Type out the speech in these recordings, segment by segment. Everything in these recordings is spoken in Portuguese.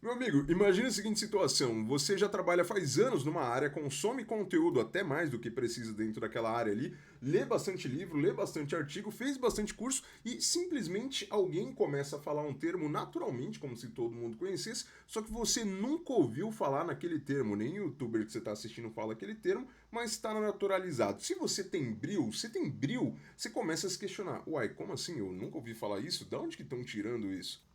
Meu amigo, imagine a seguinte situação: você já trabalha faz anos numa área, consome conteúdo até mais do que precisa dentro daquela área ali, lê bastante livro, lê bastante artigo, fez bastante curso e simplesmente alguém começa a falar um termo naturalmente, como se todo mundo conhecesse, só que você nunca ouviu falar naquele termo, nem youtuber que você está assistindo fala aquele termo, mas está naturalizado. Se você tem bril, você começa a se questionar: uai, como assim? Eu nunca ouvi falar isso? De onde que estão tirando isso?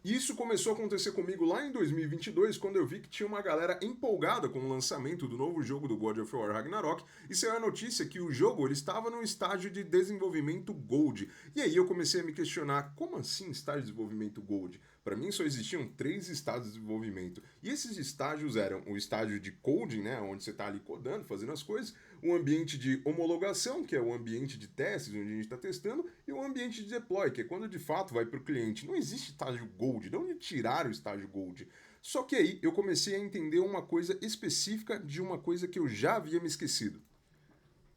Isso começou a acontecer comigo lá em 2022, quando eu vi que tinha uma galera empolgada com o lançamento do novo jogo do God of War Ragnarok, e saiu a notícia que o jogo ele estava no estágio de desenvolvimento Gold. E aí eu comecei a me questionar, como assim estágio de desenvolvimento Gold? Para mim só existiam três estágios de desenvolvimento. E esses estágios eram o estágio de coding, né, onde você está ali codando, fazendo as coisas, o ambiente de homologação, que é o ambiente de testes, onde a gente está testando, e o ambiente de deploy, que é quando de fato vai para o cliente. Não existe estágio Gold, de onde tiraram o estágio Gold? Só que aí eu comecei a entender uma coisa específica de uma coisa que eu já havia me esquecido.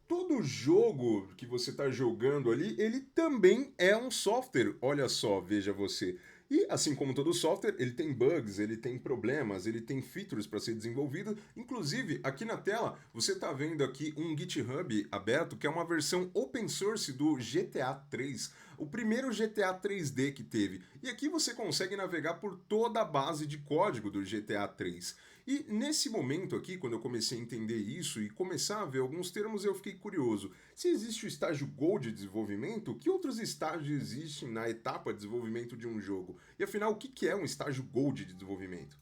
Todo jogo que você está jogando ali, ele também é um software. Olha só, veja você. E assim como todo software, ele tem bugs, ele tem problemas, ele tem features para ser desenvolvido. Inclusive, aqui na tela, você está vendo aqui um GitHub aberto, que é uma versão open source do GTA 3, o primeiro GTA 3D que teve. E aqui você consegue navegar por toda a base de código do GTA 3. E nesse momento aqui, quando eu comecei a entender isso e começar a ver alguns termos, eu fiquei curioso. Se existe o estágio Gold de desenvolvimento, que outros estágios existem na etapa de desenvolvimento de um jogo? E afinal, o que é um estágio Gold de desenvolvimento?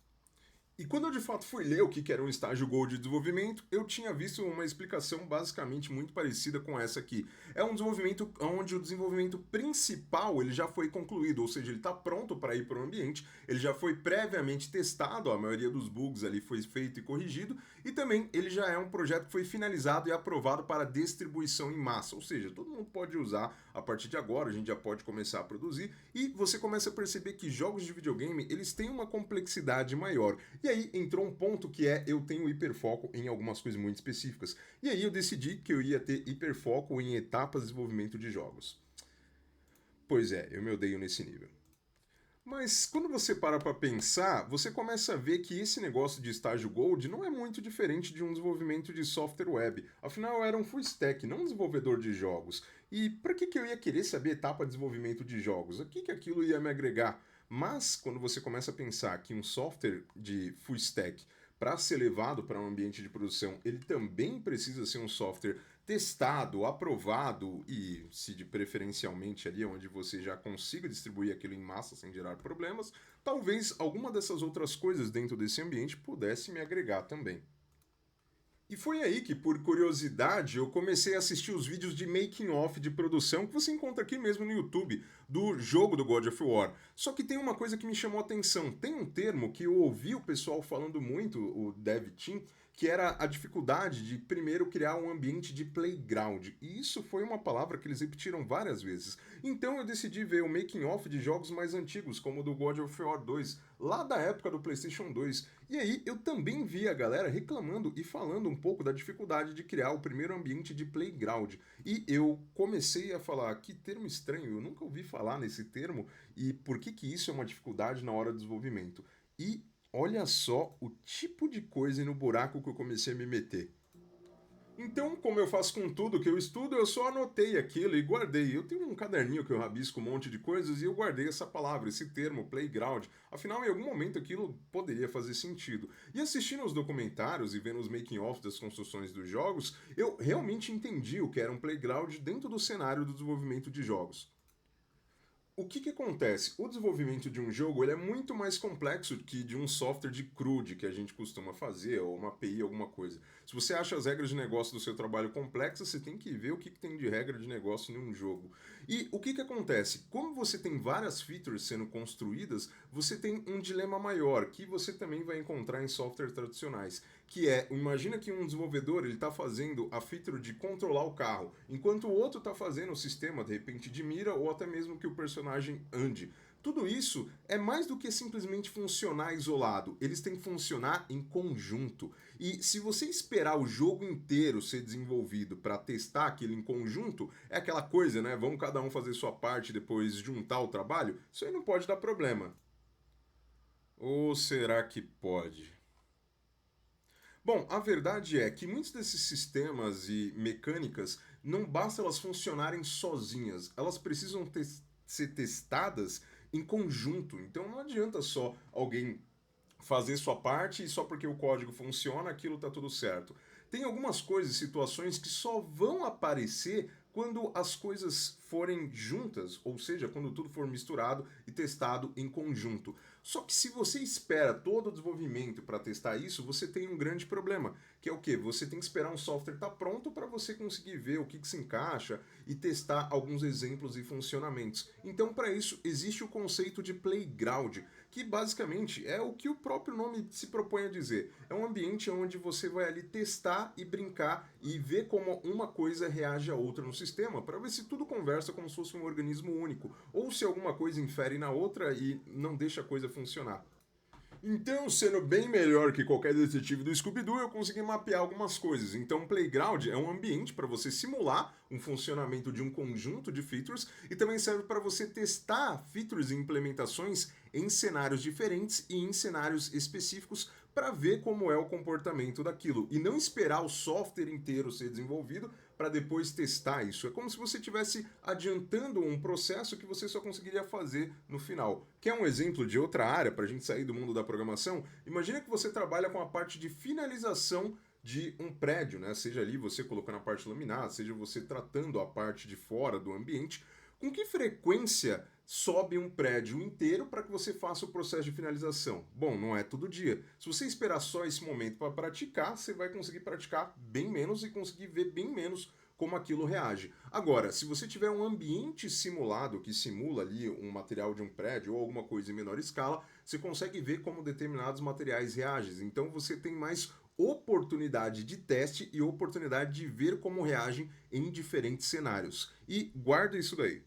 E quando eu de fato fui ler o que era um estágio Gold de desenvolvimento, eu tinha visto uma explicação basicamente muito parecida com essa aqui. É um desenvolvimento onde o desenvolvimento principal ele já foi concluído, ou seja, ele está pronto para ir para o ambiente, ele já foi previamente testado, a maioria dos bugs ali foi feito e corrigido, e também ele já é um projeto que foi finalizado e aprovado para distribuição em massa, ou seja, todo mundo pode usar a partir de agora, a gente já pode começar a produzir, e você começa a perceber que jogos de videogame eles têm uma complexidade maior. E aí entrou um ponto que é eu tenho hiperfoco em algumas coisas muito específicas. E aí eu decidi que eu ia ter hiperfoco em etapas de desenvolvimento de jogos. Pois é, eu me odeio nesse nível. Mas quando você para pensar, você começa a ver que esse negócio de estágio Gold não é muito diferente de um desenvolvimento de software web. Afinal, eu era um full stack, não um desenvolvedor de jogos. E para que eu ia querer saber etapa de desenvolvimento de jogos? O que aquilo ia me agregar? Mas quando você começa a pensar que um software de full stack para ser levado para um ambiente de produção, ele também precisa ser um software testado, aprovado e, se de preferencialmente ali onde você já consiga distribuir aquilo em massa sem gerar problemas, talvez alguma dessas outras coisas dentro desse ambiente pudesse me agregar também. E foi aí que, por curiosidade, eu comecei a assistir os vídeos de making off de produção que você encontra aqui mesmo no YouTube do jogo do God of War. Só que tem uma coisa que me chamou a atenção. Tem um termo que eu ouvi o pessoal falando muito, o dev team, que era a dificuldade de primeiro criar um ambiente de playground. E isso foi uma palavra que eles repetiram várias vezes. Então eu decidi ver o making off de jogos mais antigos, como o do God of War 2, lá da época do PlayStation 2. E aí eu também vi a galera reclamando e falando um pouco da dificuldade de criar o primeiro ambiente de playground. E eu comecei a falar, que termo estranho, eu nunca ouvi falar nesse termo e por que isso é uma dificuldade na hora do desenvolvimento. E olha só o tipo de coisa e no buraco que eu comecei a me meter. Então, como eu faço com tudo que eu estudo, eu só anotei aquilo e guardei. Eu tenho um caderninho que eu rabisco um monte de coisas e eu guardei essa palavra, esse termo, playground. Afinal, em algum momento aquilo poderia fazer sentido. E assistindo os documentários e vendo os making-of das construções dos jogos, eu realmente entendi o que era um playground dentro do cenário do desenvolvimento de jogos. O que acontece? O desenvolvimento de um jogo ele é muito mais complexo que de um software de CRUD que a gente costuma fazer, ou uma API, alguma coisa. Se você acha as regras de negócio do seu trabalho complexas, você tem que ver o que tem de regra de negócio em um jogo. E o que acontece? Como você tem várias features sendo construídas, você tem um dilema maior, que você também vai encontrar em softwares tradicionais, que é, imagina que um desenvolvedor ele está fazendo a feature de controlar o carro, enquanto o outro está fazendo o sistema, de repente, de mira, ou até mesmo que o personagem ande. Tudo isso é mais do que simplesmente funcionar isolado, eles têm que funcionar em conjunto. E se você esperar o jogo inteiro ser desenvolvido para testar aquilo em conjunto, é aquela coisa, né? Vamos cada um fazer sua parte e depois juntar o trabalho? Isso aí não pode dar problema. Ou será que pode? Bom, a verdade é que muitos desses sistemas e mecânicas não basta elas funcionarem sozinhas, elas precisam ser testadas em conjunto. Então não adianta só alguém fazer sua parte e só porque o código funciona, aquilo tá tudo certo. Tem algumas coisas, situações que só vão aparecer quando as coisas forem juntas, ou seja, quando tudo for misturado e testado em conjunto. Só que se você espera todo o desenvolvimento para testar isso, você tem um grande problema, que é o que? Você tem que esperar um software estar pronto para você conseguir ver o que se encaixa e testar alguns exemplos e funcionamentos. Então, para isso, existe o conceito de playground, que basicamente é o que o próprio nome se propõe a dizer. É um ambiente onde você vai ali testar e brincar e ver como uma coisa reage a outra no sistema, para ver se tudo conversa como se fosse um organismo único, ou se alguma coisa infere na outra e não deixa a coisa funcionar. Então, sendo bem melhor que qualquer detetive do Scooby-Doo, eu consegui mapear algumas coisas. Então, o Playground é um ambiente para você simular um funcionamento de um conjunto de features e também serve para você testar features e implementações em cenários diferentes e em cenários específicos para ver como é o comportamento daquilo e não esperar o software inteiro ser desenvolvido para depois testar isso. É como se você estivesse adiantando um processo que você só conseguiria fazer no final. Quer um exemplo de outra área para a gente sair do mundo da programação? Imagina que você trabalha com a parte de finalização de um prédio, né? Seja ali você colocando a parte laminada, seja você tratando a parte de fora do ambiente. Com que frequência sobe um prédio inteiro para que você faça o processo de finalização? Bom, não é todo dia. Se você esperar só esse momento para praticar, você vai conseguir praticar bem menos e conseguir ver bem menos como aquilo reage. Agora, se você tiver um ambiente simulado que simula ali um material de um prédio ou alguma coisa em menor escala, você consegue ver como determinados materiais reagem. Então você tem mais oportunidade de teste e oportunidade de ver como reagem em diferentes cenários. E guarda isso daí.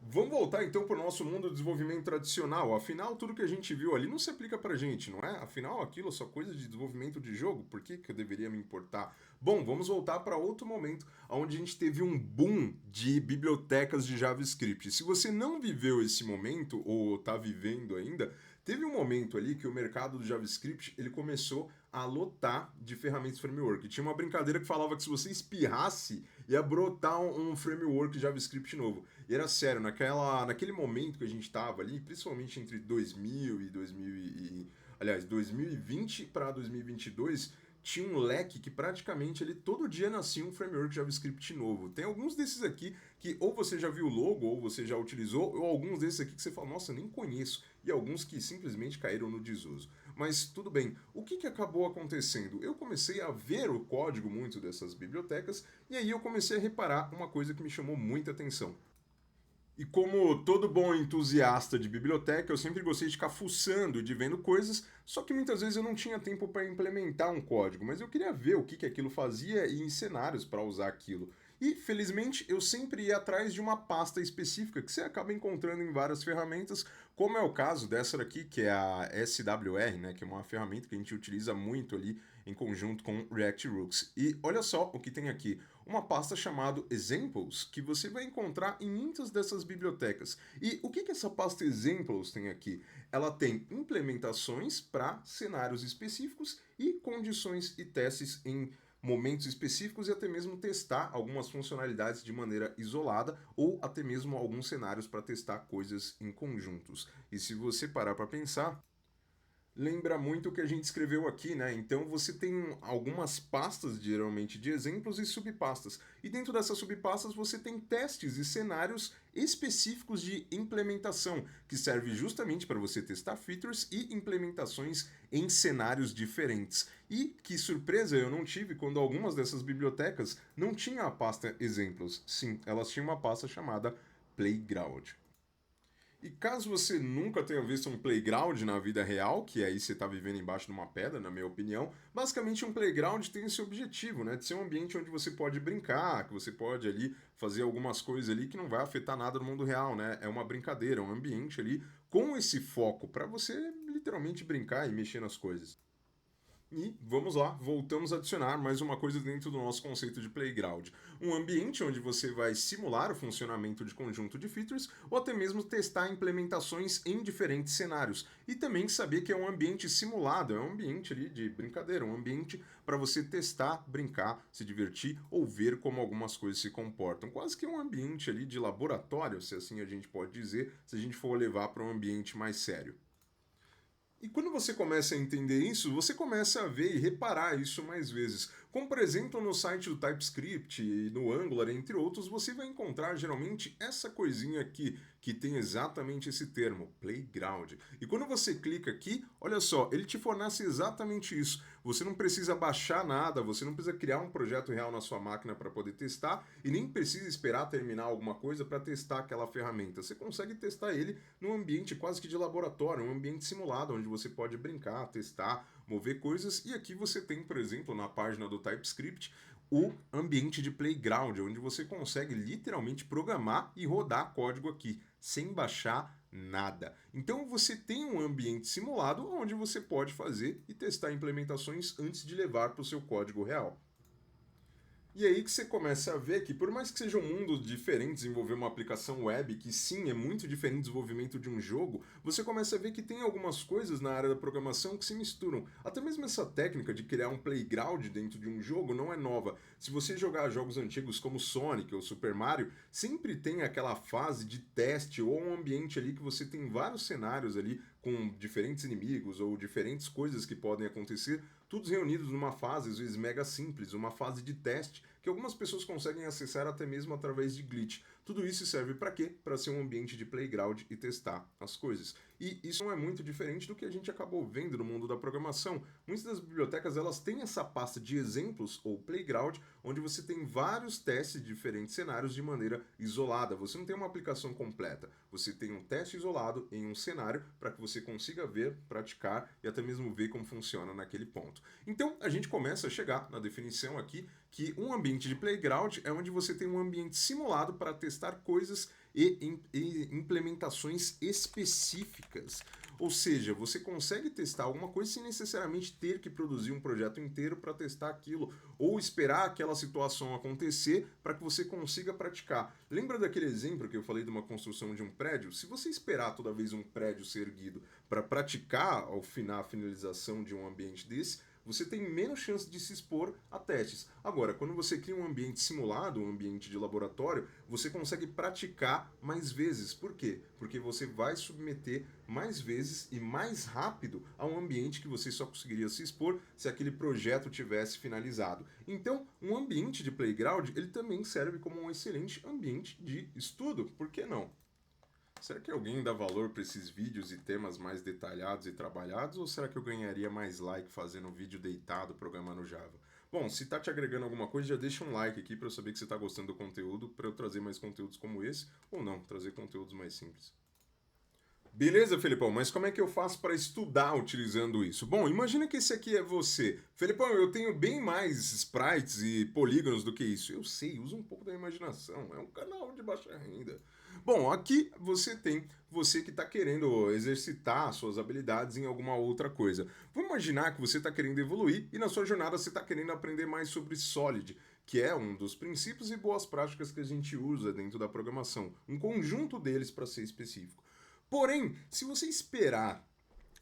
Vamos voltar então para o nosso mundo do desenvolvimento tradicional. Afinal, tudo que a gente viu ali não se aplica para a gente, não é? Afinal, aquilo é só coisa de desenvolvimento de jogo. Por que, que eu deveria me importar? Bom, vamos voltar para outro momento onde a gente teve um boom de bibliotecas de JavaScript. Se você não viveu esse momento ou está vivendo ainda, teve um momento ali que o mercado do JavaScript ele começou a lotar de ferramentas framework. Tinha uma brincadeira que falava que se você espirrasse, ia brotar um framework de JavaScript novo. E era sério, naquele momento que a gente estava ali, principalmente entre 2000 e 2000 aliás, 2020 para 2022, tinha um leque que praticamente ele todo dia nascia um framework JavaScript novo. Tem alguns desses aqui que ou você já viu o logo ou você já utilizou, ou alguns desses aqui que você fala, nossa, nem conheço, e alguns que simplesmente caíram no desuso. Mas tudo bem, o que acabou acontecendo? Eu comecei a ver o código muito dessas bibliotecas e aí eu comecei a reparar uma coisa que me chamou muita atenção. E como todo bom entusiasta de biblioteca, eu sempre gostei de ficar fuçando, de vendo coisas, só que muitas vezes eu não tinha tempo para implementar um código, mas eu queria ver o que aquilo fazia e em cenários para usar aquilo. E, felizmente, eu sempre ia atrás de uma pasta específica que você acaba encontrando em várias ferramentas, como é o caso dessa daqui, que é a SWR, né, que é uma ferramenta que a gente utiliza muito ali em conjunto com React Rooks. E olha só o que tem aqui uma pasta chamada Examples, que você vai encontrar em muitas dessas bibliotecas. E o que essa pasta Examples tem aqui? Ela tem implementações para cenários específicos e condições e testes em momentos específicos e até mesmo testar algumas funcionalidades de maneira isolada ou até mesmo alguns cenários para testar coisas em conjuntos. E se você parar para pensar, lembra muito o que a gente escreveu aqui, né? Então você tem algumas pastas, geralmente, de exemplos e subpastas. E dentro dessas subpastas você tem testes e cenários específicos de implementação, que serve justamente para você testar features e implementações em cenários diferentes. E que surpresa eu não tive quando algumas dessas bibliotecas não tinham a pasta exemplos. Sim, elas tinham uma pasta chamada Playground. E caso você nunca tenha visto um playground na vida real, que aí você está vivendo embaixo de uma pedra, na minha opinião, basicamente um playground tem esse objetivo, né? De ser um ambiente onde você pode brincar, que você pode ali fazer algumas coisas ali que não vai afetar nada no mundo real, né? É uma brincadeira, um ambiente ali com esse foco para você literalmente brincar e mexer nas coisas. E vamos lá, voltamos a adicionar mais uma coisa dentro do nosso conceito de playground. Um ambiente onde você vai simular o funcionamento de conjunto de features ou até mesmo testar implementações em diferentes cenários. E também saber que é um ambiente simulado, é um ambiente ali de brincadeira, um ambiente para você testar, brincar, se divertir ou ver como algumas coisas se comportam. Quase que um ambiente ali de laboratório, se assim a gente pode dizer, se a gente for levar para um ambiente mais sério. E quando você começa a entender isso, você começa a ver e reparar isso mais vezes. Como, por exemplo, no site do TypeScript e no Angular, entre outros, você vai encontrar geralmente essa coisinha aqui, que tem exatamente esse termo, playground. E quando você clica aqui, olha só, ele te fornece exatamente isso. Você não precisa baixar nada, você não precisa criar um projeto real na sua máquina para poder testar e nem precisa esperar terminar alguma coisa para testar aquela ferramenta. Você consegue testar ele num ambiente quase que de laboratório, um ambiente simulado, onde você pode brincar, testar, mover coisas. E aqui você tem, por exemplo, na página do TypeScript, o ambiente de playground, onde você consegue literalmente programar e rodar código aqui, sem baixar nada. Então você tem um ambiente simulado onde você pode fazer e testar implementações antes de levar para o seu código real. E aí que você começa a ver que, por mais que seja um mundo diferente desenvolver uma aplicação web, que sim, é muito diferente do desenvolvimento de um jogo, você começa a ver que tem algumas coisas na área da programação que se misturam. Até mesmo essa técnica de criar um playground dentro de um jogo não é nova. Se você jogar jogos antigos como Sonic ou Super Mario, sempre tem aquela fase de teste ou um ambiente ali que você tem vários cenários ali com diferentes inimigos ou diferentes coisas que podem acontecer, todos reunidos numa fase, às vezes mega simples, uma fase de teste, que algumas pessoas conseguem acessar até mesmo através de glitch. Tudo isso serve para quê? Para ser um ambiente de playground e testar as coisas. E isso não é muito diferente do que a gente acabou vendo no mundo da programação. Muitas das bibliotecas elas têm essa pasta de exemplos ou playground, onde você tem vários testes de diferentes cenários de maneira isolada. Você não tem uma aplicação completa. Você tem um teste isolado em um cenário para que você consiga ver, praticar e até mesmo ver como funciona naquele ponto. Então a gente começa a chegar na definição aqui que um ambiente de playground é onde você tem um ambiente simulado para testar coisas e implementações específicas. Ou seja, você consegue testar alguma coisa sem necessariamente ter que produzir um projeto inteiro para testar aquilo, ou esperar aquela situação acontecer para que você consiga praticar. Lembra daquele exemplo que eu falei de uma construção de um prédio? Se você esperar toda vez um prédio ser erguido para praticar ao final a finalização de um ambiente desse, você tem menos chance de se expor a testes. Agora, quando você cria um ambiente simulado, um ambiente de laboratório, você consegue praticar mais vezes. Por quê? Porque você vai submeter mais vezes e mais rápido a um ambiente que você só conseguiria se expor se aquele projeto tivesse finalizado. Então, um ambiente de playground, ele também serve como um excelente ambiente de estudo. Por que não? Será que alguém dá valor para esses vídeos e temas mais detalhados e trabalhados? Ou será que eu ganharia mais like fazendo um vídeo deitado programando Java? Bom, se tá te agregando alguma coisa, já deixa um like aqui para eu saber que você está gostando do conteúdo, para eu trazer mais conteúdos como esse, ou não, trazer conteúdos mais simples. Beleza, Felipão, mas como é que eu faço para estudar utilizando isso? Bom, imagina que esse aqui é você. Felipão, eu tenho bem mais sprites e polígonos do que isso. Eu sei, usa um pouco da imaginação. É um canal de baixa renda. Bom, aqui você tem você que está querendo exercitar suas habilidades em alguma outra coisa. Vamos imaginar que você está querendo evoluir e na sua jornada você está querendo aprender mais sobre Solid, que é um dos princípios e boas práticas que a gente usa dentro da programação. Um conjunto deles para ser específico. Porém, se você esperar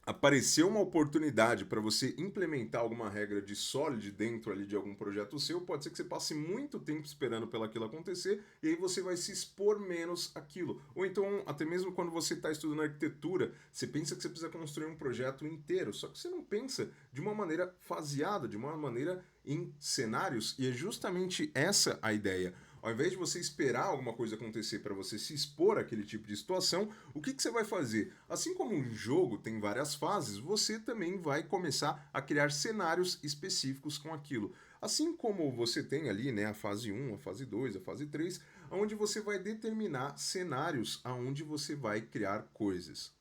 aparecer uma oportunidade para você implementar alguma regra de Solid dentro ali de algum projeto seu, pode ser que você passe muito tempo esperando pelo aquilo acontecer e aí você vai se expor menos àquilo. Ou então, até mesmo quando você está estudando arquitetura, você pensa que você precisa construir um projeto inteiro, só que você não pensa de uma maneira faseada, de uma maneira em cenários, e é justamente essa a ideia. Ao invés de você esperar alguma coisa acontecer para você se expor àquele tipo de situação, o que você vai fazer? Assim como um jogo tem várias fases, você também vai começar a criar cenários específicos com aquilo. Assim como você tem ali né, a fase 1, a fase 2, a fase 3, onde você vai determinar cenários aonde você vai criar coisas.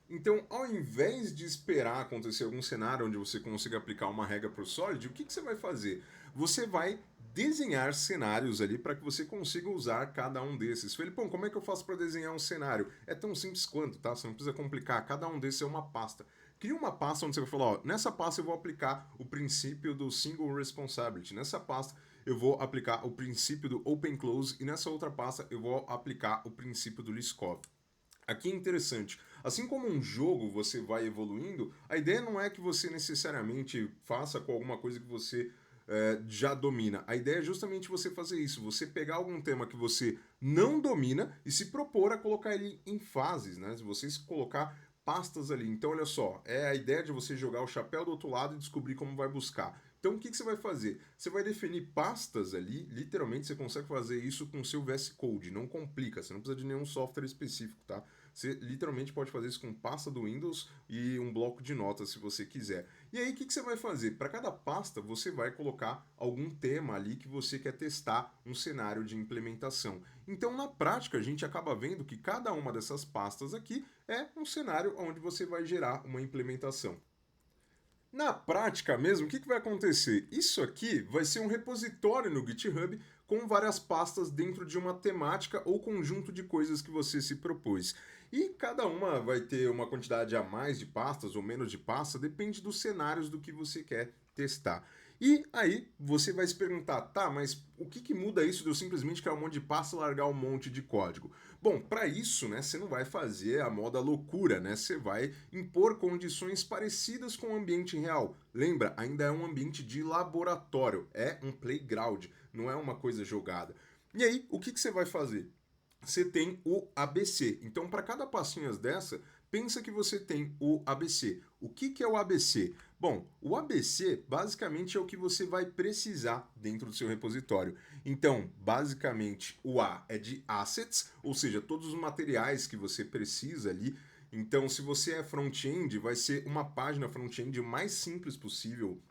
Então, ao invés de esperar acontecer algum cenário onde você consiga aplicar uma regra para o Solid, o que você vai fazer? Você vai desenhar cenários ali para que você consiga usar cada um desses. Felipão, como é que eu faço para desenhar um cenário? É tão simples quanto, tá? Você não precisa complicar. Cada um desses é uma pasta. Cria uma pasta onde você vai falar, ó, nessa pasta eu vou aplicar o princípio do single responsibility, nessa pasta eu vou aplicar o princípio do open close e nessa outra pasta eu vou aplicar o princípio do Liskov. Aqui é interessante, assim como um jogo você vai evoluindo, a ideia não é que você necessariamente faça com alguma coisa que você já domina. A ideia é justamente você fazer isso, você pegar algum tema que você não domina e se propor a colocar ele em fases, né? Se você se colocar pastas ali. Então, olha só, é a ideia de você jogar o chapéu do outro lado e descobrir como vai buscar. Então, o que você vai fazer? Você vai definir pastas ali, literalmente você consegue fazer isso com o seu VS Code, não complica, você não precisa de nenhum software específico, tá? Você literalmente pode fazer isso com pasta do Windows e um bloco de notas se você quiser. E aí, o que você vai fazer? Para cada pasta, você vai colocar algum tema ali que você quer testar um cenário de implementação. Então, na prática, a gente acaba vendo que cada uma dessas pastas aqui é um cenário onde você vai gerar uma implementação. Na prática mesmo, o que vai acontecer? Isso aqui vai ser um repositório no GitHub com várias pastas dentro de uma temática ou conjunto de coisas que você se propôs. E cada uma vai ter uma quantidade a mais de pastas ou menos de pasta, depende dos cenários do que você quer testar. E aí você vai se perguntar, tá, mas o que muda isso de eu simplesmente criar um monte de pasta e largar um monte de código? Bom, para isso, né, você não vai fazer a moda loucura, né? Você vai impor condições parecidas com o ambiente real. Lembra, ainda é um ambiente de laboratório, é um playground, não é uma coisa jogada. E aí, o que você vai fazer? Você tem o ABC. Então, para cada pastinha dessa, pensa que você tem o ABC. O que é o ABC? Bom, o ABC basicamente é o que você vai precisar dentro do seu repositório. Então, basicamente, o A é de assets, ou seja, todos os materiais que você precisa ali. Então, se você é front-end, vai ser uma página front-end mais simples possível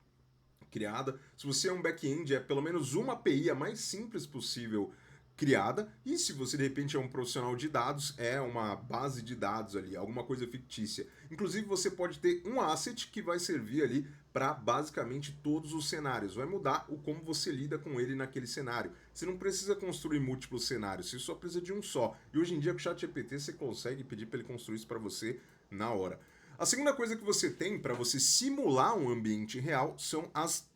criada. Se você é um back-end, é pelo menos uma API a mais simples possível criada. E se você de repente é um profissional de dados, é uma base de dados ali, alguma coisa fictícia. Inclusive você pode ter um asset que vai servir ali para basicamente todos os cenários. Vai mudar o como você lida com ele naquele cenário. Você não precisa construir múltiplos cenários, você só precisa de um só. E hoje em dia com o ChatGPT você consegue pedir para ele construir isso para você na hora. A segunda coisa que você tem para você simular um ambiente real são as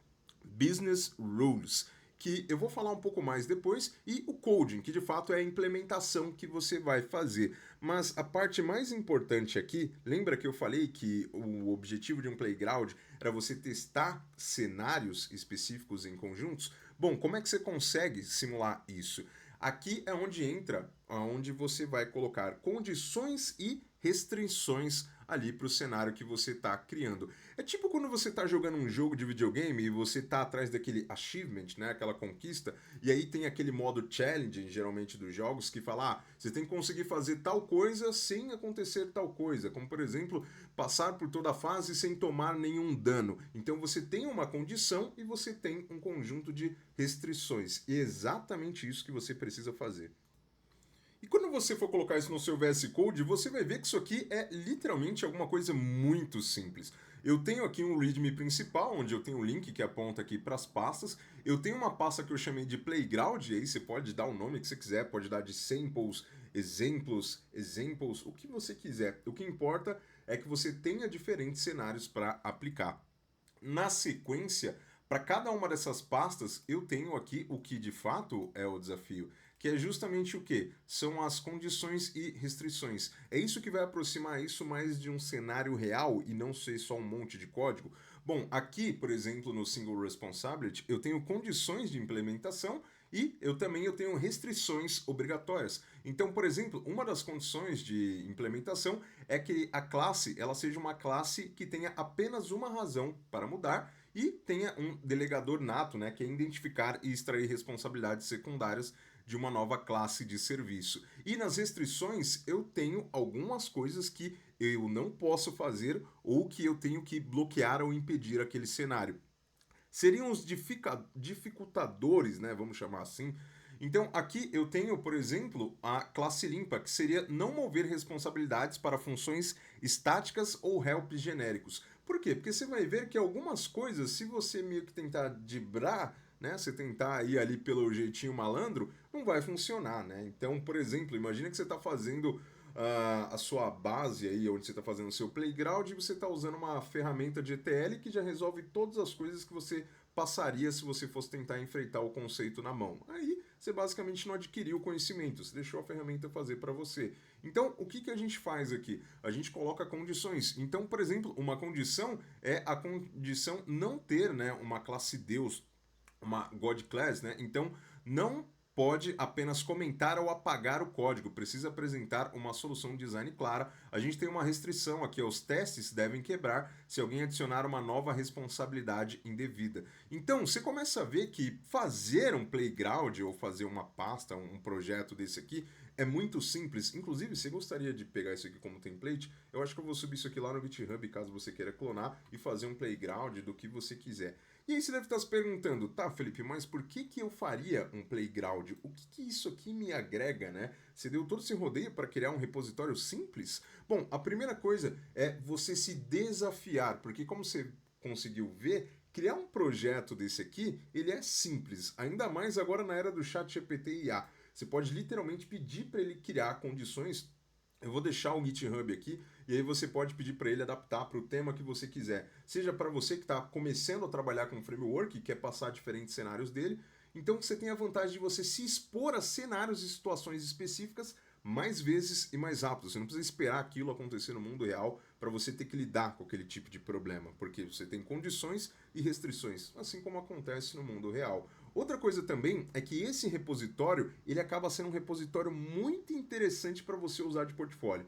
business rules, que eu vou falar um pouco mais depois, e o coding, que de fato é a implementação que você vai fazer. Mas a parte mais importante aqui, lembra que eu falei que o objetivo de um playground era você testar cenários específicos em conjuntos? Bom, como é que você consegue simular isso? Aqui é onde entra, onde você vai colocar condições e restrições ali para o cenário que você está criando. É tipo quando você está jogando um jogo de videogame e você está atrás daquele achievement, né, aquela conquista, e aí tem aquele modo challenge, geralmente dos jogos, que fala, você tem que conseguir fazer tal coisa sem acontecer tal coisa, como por exemplo, passar por toda a fase sem tomar nenhum dano. Então você tem uma condição e você tem um conjunto de restrições. E é exatamente isso que você precisa fazer. E quando você for colocar isso no seu VS Code, você vai ver que isso aqui é literalmente alguma coisa muito simples. Eu tenho aqui um README principal, onde eu tenho um link que aponta aqui para as pastas. Eu tenho uma pasta que eu chamei de Playground, e aí você pode dar o nome que você quiser, pode dar de samples, exemplos, examples, o que você quiser. O que importa é que você tenha diferentes cenários para aplicar. Na sequência, para cada uma dessas pastas, eu tenho aqui o que de fato é o desafio, que é justamente o que? São as condições e restrições. É isso que vai aproximar isso mais de um cenário real e não ser só um monte de código. Bom, aqui, por exemplo, no Single Responsibility, eu tenho condições de implementação e eu tenho restrições obrigatórias. Então, por exemplo, uma das condições de implementação é que a classe ela seja uma classe que tenha apenas uma razão para mudar e tenha um delegador nato, né, que é identificar e extrair responsabilidades secundárias de uma nova classe de serviço. E nas restrições eu tenho algumas coisas que eu não posso fazer ou que eu tenho que bloquear ou impedir aquele cenário. Seriam os dificultadores, né, vamos chamar assim. Então aqui eu tenho, por exemplo, a classe limpa, que seria não mover responsabilidades para funções estáticas ou helps genéricos. Por quê? Porque você vai ver que algumas coisas, se você meio que tentar dibrar, né, você tentar ir ali pelo jeitinho malandro, não vai funcionar, né? Então, por exemplo, imagina que você está fazendo a sua base aí, onde você está fazendo o seu playground, e você está usando uma ferramenta de ETL que já resolve todas as coisas que você passaria se você fosse tentar enfrentar o conceito na mão. Aí você basicamente não adquiriu o conhecimento, você deixou a ferramenta fazer para você. Então, o que a gente faz aqui? A gente coloca condições. Então, por exemplo, uma condição é a condição não ter, né, uma classe Deus, uma God Class, né? Então, não pode apenas comentar ou apagar o código, precisa apresentar uma solução de design clara. A gente tem uma restrição aqui, os testes devem quebrar se alguém adicionar uma nova responsabilidade indevida. Então, você começa a ver que fazer um playground ou fazer uma pasta, um projeto desse aqui, é muito simples. Inclusive, se gostaria de pegar isso aqui como template, eu acho que eu vou subir isso aqui lá no GitHub, caso você queira clonar e fazer um playground do que você quiser. E aí você deve estar se perguntando, tá, Felipe, mas por que eu faria um playground? O que isso aqui me agrega, né? Você deu todo esse rodeio para criar um repositório simples? Bom, a primeira coisa é você se desafiar, porque como você conseguiu ver, criar um projeto desse aqui, ele é simples, ainda mais agora na era do chat GPT e IA. Você pode literalmente pedir para ele criar condições. Eu vou deixar o GitHub aqui e aí você pode pedir para ele adaptar para o tema que você quiser. Seja para você que está começando a trabalhar com framework e quer passar diferentes cenários dele, então você tem a vantagem de você se expor a cenários e situações específicas mais vezes e mais rápido. Você não precisa esperar aquilo acontecer no mundo real para você ter que lidar com aquele tipo de problema, porque você tem condições e restrições, assim como acontece no mundo real. Outra coisa também é que esse repositório, ele acaba sendo um repositório muito interessante para você usar de portfólio.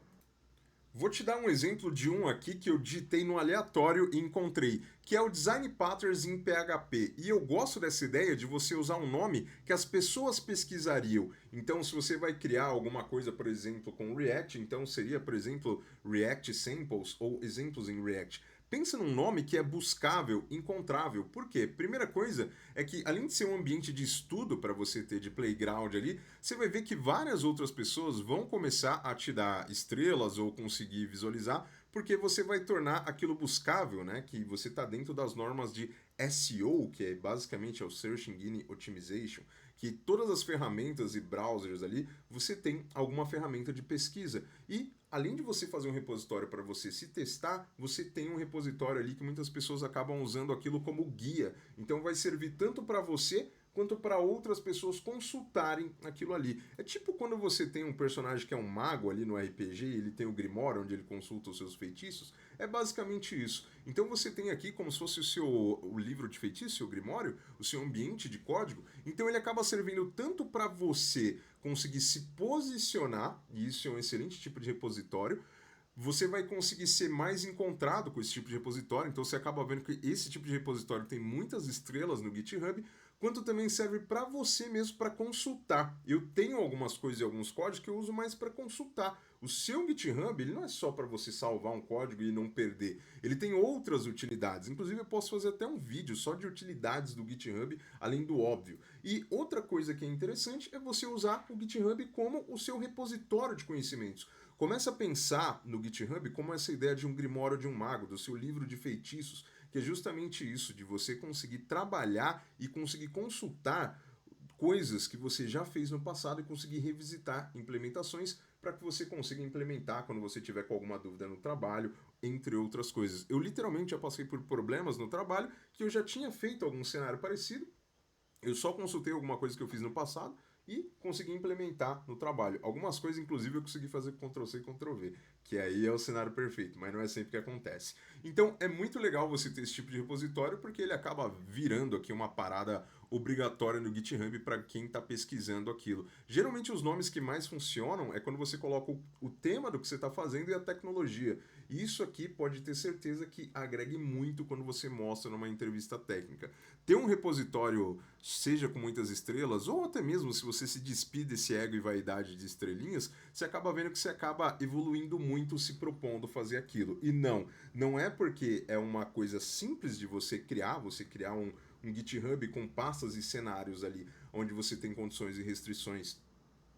Vou te dar um exemplo de um aqui que eu digitei no aleatório e encontrei, que é o Design Patterns em PHP. E eu gosto dessa ideia de você usar um nome que as pessoas pesquisariam. Então, se você vai criar alguma coisa, por exemplo, com React, então seria, por exemplo, React Samples ou exemplos em React. Pensa num nome que é buscável, encontrável. Por quê? Primeira coisa é que, além de ser um ambiente de estudo para você ter de playground ali, você vai ver que várias outras pessoas vão começar a te dar estrelas ou conseguir visualizar, porque você vai tornar aquilo buscável, né? Que você está dentro das normas de SEO, que é basicamente o Search Engine Optimization, que todas as ferramentas e browsers ali, você tem alguma ferramenta de pesquisa. E além de você fazer um repositório para você se testar, você tem um repositório ali que muitas pessoas acabam usando aquilo como guia. Então vai servir tanto para você quanto para outras pessoas consultarem aquilo ali. É tipo quando você tem um personagem que é um mago ali no RPG, e ele tem o Grimório, onde ele consulta os seus feitiços, é basicamente isso. Então você tem aqui como se fosse o livro de feitiço, o Grimório, o seu ambiente de código, então ele acaba servindo tanto para você conseguir se posicionar, e isso é um excelente tipo de repositório, você vai conseguir ser mais encontrado com esse tipo de repositório, então você acaba vendo que esse tipo de repositório tem muitas estrelas no GitHub, quanto também serve para você mesmo para consultar. Eu tenho algumas coisas e alguns códigos que eu uso mais para consultar. O seu GitHub, ele não é só para você salvar um código e não perder. Ele tem outras utilidades. Inclusive, eu posso fazer até um vídeo só de utilidades do GitHub, além do óbvio. E outra coisa que é interessante é você usar o GitHub como o seu repositório de conhecimentos. Começa a pensar no GitHub como essa ideia de um grimório de um mago, do seu livro de feitiços, que é justamente isso, de você conseguir trabalhar e conseguir consultar coisas que você já fez no passado e conseguir revisitar implementações para que você consiga implementar quando você tiver com alguma dúvida no trabalho, entre outras coisas. Eu literalmente já passei por problemas no trabalho que eu já tinha feito algum cenário parecido, eu só consultei alguma coisa que eu fiz no passado e consegui implementar no trabalho. Algumas coisas, inclusive, eu consegui fazer Ctrl+C e Ctrl+V, que aí é o cenário perfeito, mas não é sempre que acontece. Então, é muito legal você ter esse tipo de repositório, porque ele acaba virando aqui uma parada obrigatória no GitHub para quem está pesquisando aquilo. Geralmente, os nomes que mais funcionam é quando você coloca o tema do que você está fazendo e a tecnologia. E isso aqui pode ter certeza que agregue muito quando você mostra numa entrevista técnica. Ter um repositório, seja com muitas estrelas, ou até mesmo se você se despir desse ego e vaidade de estrelinhas, você acaba vendo que você acaba evoluindo muito se propondo fazer aquilo. E não é porque é uma coisa simples de você criar um GitHub com pastas e cenários ali, onde você tem condições e restrições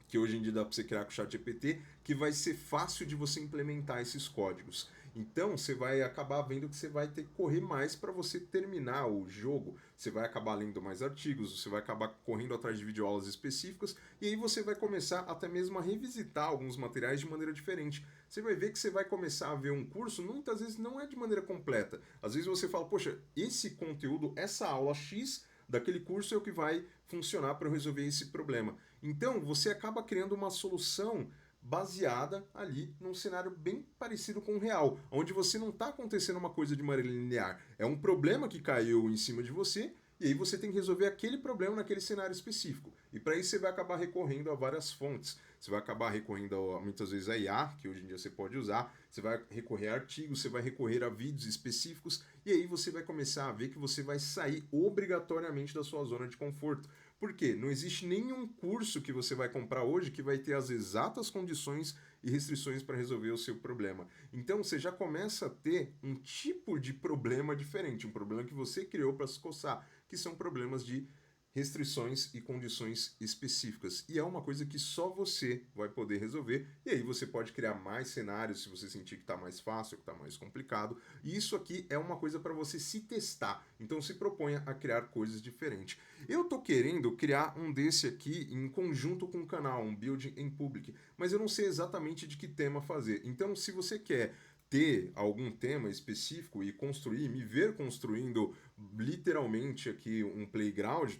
que hoje em dia dá para você criar com o ChatGPT, que vai ser fácil de você implementar esses códigos. Então você vai acabar vendo que você vai ter que correr mais para você terminar o jogo. Você vai acabar lendo mais artigos, você vai acabar correndo atrás de videoaulas específicas e aí você vai começar até mesmo a revisitar alguns materiais de maneira diferente. Você vai ver que você vai começar a ver um curso, muitas vezes não é de maneira completa. Às vezes você fala, poxa, esse conteúdo, essa aula X daquele curso é o que vai funcionar para eu resolver esse problema. Então você acaba criando uma solução baseada ali num cenário bem parecido com o real, onde você não está acontecendo uma coisa de maneira linear. É um problema que caiu em cima de você e aí você tem que resolver aquele problema naquele cenário específico. E para isso você vai acabar recorrendo a várias fontes. Você vai acabar recorrendo muitas vezes a IA, que hoje em dia você pode usar, você vai recorrer a artigos, você vai recorrer a vídeos específicos, e aí você vai começar a ver que você vai sair obrigatoriamente da sua zona de conforto. Por quê? Não existe nenhum curso que você vai comprar hoje que vai ter as exatas condições e restrições para resolver o seu problema. Então você já começa a ter um tipo de problema diferente, um problema que você criou para se coçar, que são problemas de restrições e condições específicas. E é uma coisa que só você vai poder resolver. E aí você pode criar mais cenários se você sentir que está mais fácil, que está mais complicado. E isso aqui é uma coisa para você se testar. Então se proponha a criar coisas diferentes. Eu tô querendo criar um desse aqui em conjunto com o canal, um Building in Public, mas eu não sei exatamente de que tema fazer. Então se você quer ter algum tema específico e construir, me ver construindo literalmente aqui um playground,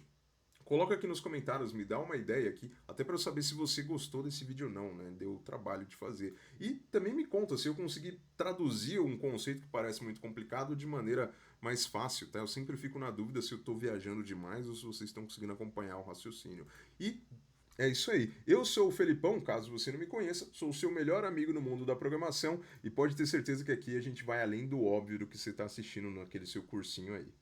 coloca aqui nos comentários, me dá uma ideia aqui, até para eu saber se você gostou desse vídeo ou não, né? Deu trabalho de fazer. E também me conta se eu conseguir traduzir um conceito que parece muito complicado de maneira mais fácil, tá? Eu sempre fico na dúvida se eu estou viajando demais ou se vocês estão conseguindo acompanhar o raciocínio. E é isso aí. Eu sou o Felipão, caso você não me conheça, sou o seu melhor amigo no mundo da programação e pode ter certeza que aqui a gente vai além do óbvio do que você está assistindo naquele seu cursinho aí.